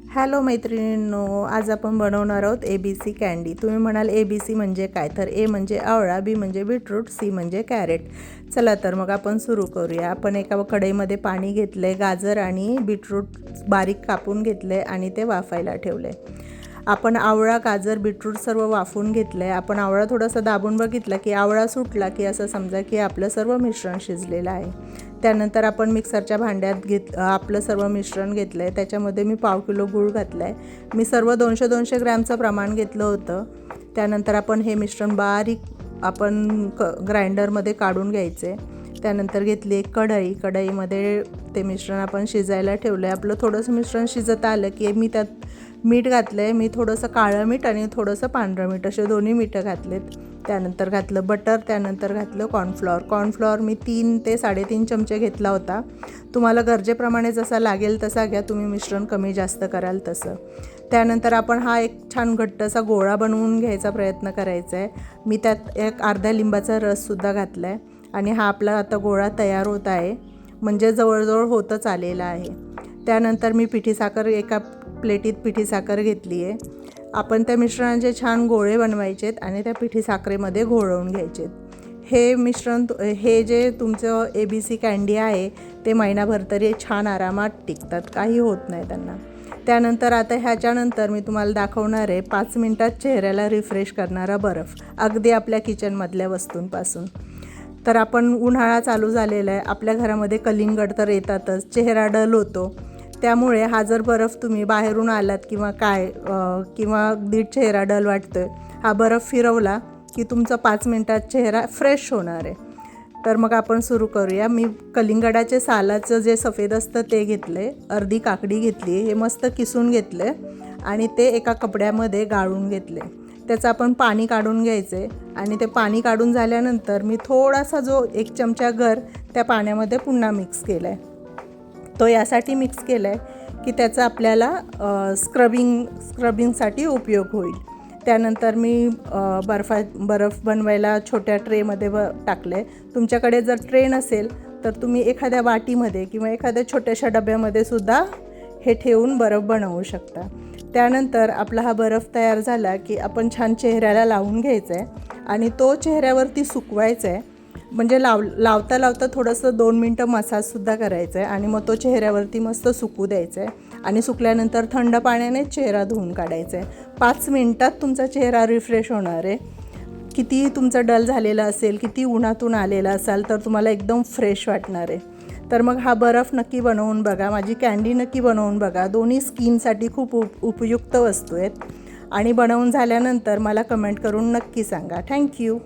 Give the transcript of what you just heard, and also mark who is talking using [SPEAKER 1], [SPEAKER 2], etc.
[SPEAKER 1] Hello मैत्रिणींनो, आज आपण बनवणार आहोत ABC कँडी। तुम्ही म्हणाल ABC म्हणजे काय? तर A म्हणजे आवळा, B म्हणजे बीटरूट, C म्हणजे कॅरेट। चला तर मग आपण सुरू करूया। आपण एका कढईमध्ये पाणी घेतले, गाजर आणि बीटरूट बारीक कापून घेतले आणि ते वाफायला ठेवले। आपण आवळा, गाजर, बीटरूट सर्व वाफून घेतले। आपण आवळा थोडासा दाबून बघितला की आवळा सुटला की असं समजा की आपलं सर्व मिश्रण शिजलेलं आहे। त्यानंतर आपण मिक्सरच्या भांड्यात आपलं सर्व मिश्रण घेतलं आहे। त्याच्यामध्ये मी पाव किलो गूळ घातला आहे। मी सर्व 200-200 ग्रॅमचं प्रमाण घेतलं होतं। त्यानंतर आपण हे मिश्रण बारीक ग्राइंडरमध्ये काढून घ्यायचे। त्यानंतर घेतली एक कढईमध्ये ते मिश्रण आपण शिजायला ठेवलं आहे। आपलं थोडंसं मिश्रण शिजत आलं की मी त्यात मीठ घातलं आहे। मी थोडंसं काळं मीठ आणि थोडंसं पांढरं मीठ असे दोन्ही मीठं घातलेत। त्यानंतर घातलं बटर, त्यानंतर घातलं कॉर्नफ्लॉवर मी 3 ते 3.5 चमचे घेतला होता। तुम्हाला गरजेप्रमाणे जसा लागेल तसा घ्या, तुम्ही मिश्रण कमी जास्त कराल तसं। त्यानंतर आपण हा एक छान घट्टसा गोळा बनवून घ्यायचा प्रयत्न करायचा आहे। मी त्यात एक अर्धा लिंबाचा रससुद्धा घातला आहे आणि हा आपला आता गोळा तयार होत आहे, म्हणजे जवळजवळ होतच आलेला आहे। त्यानंतर मी एका प्लेटीत पिठी साखर घेतली आहे। आपण त्या मिश्रणाचे छान गोळे बनवायचेत आणि त्या पिठी साखरेमध्ये घोळवून घ्यायचेत। हे मिश्रण हे जे तुमचं ABC कँडी आहे ते महिनाभर तरी छान आरामात टिकतात, काही होत नाही त्यांना। त्यानंतर आता ह्याच्यानंतर मी तुम्हाला दाखवणार आहे 5 मिनिटात चेहऱ्याला रिफ्रेश करणारा बर्फ, अगदी आपल्या किचनमधल्या वस्तूंपासून। तर आपण उन्हाळा चालू झालेला आहे, आपल्या घरामध्ये कलिंगड तर येतातच, चेहरा डल होतो। त्यामुळे हा जर बर्फ तुम्ही बाहेरून आलात किंवा अगदी चेहरा डल वाटतोय, हा बर्फ फिरवला की तुमचा 5 मिनिटात चेहरा फ्रेश होणार आहे। तर मग आपण सुरू करूया। मी कलिंगडाचे सालाचं जे सफेद असतं ते घेतले, अर्धी काकडी घेतली, हे मस्त किसून घेतले आणि ते एका कपड्यामध्ये गाळून घेतले। त्याचं आपण पाणी काढून घ्यायचे आणि ते पाणी काढून झाल्यानंतर मी थोडासा जो 1 चमचा त्या पाण्यामध्ये पुन्हा मिक्स केला आहे। तो यासाठी मिक्स केला आहे की त्याचा आपल्याला स्क्रबिंगसाठी उपयोग होईल। त्यानंतर मी बर्फ बनवायला छोट्या ट्रेमध्ये टाकलं आहे। तुमच्याकडे जर ट्रे नसेल तर तुम्ही एखाद्या वाटीमध्ये किंवा एखाद्या छोट्याशा डब्यामध्ये सुद्धा हे ठेवून बर्फ बनवू शकता। त्यानंतर आपला हा बर्फ तयार झाला की आपण छान चेहऱ्याला लावून घ्यायचा आहे आणि तो चेहऱ्यावरती सुकवायचा आहे। म्हणजे लावता थोडंसं 2 मिनटं मसाजसुद्धा करायचं आहे आणि मग तो चेहऱ्यावरती मस्त सुकू द्यायचा आहे आणि सुकल्यानंतर थंड पाण्याने चेहरा धुवून काढायचा आहे। 5 मिनिटात तुमचा चेहरा रिफ्रेश होणार आहे। कितीही तुमचा डल झालेला असेल, किती उन्हातून आलेला असाल तर तुम्हाला एकदम फ्रेश वाटणार आहे। तर मग हा बर्फ नक्की बनवून बघा, माझी कँडी नक्की बनवून बघा। दोन्ही स्किनसाठी खूप उपयुक्त वस्तू आहेत आणि बनवून झाल्यानंतर मला कमेंट करून नक्की सांगा। थँक्यू।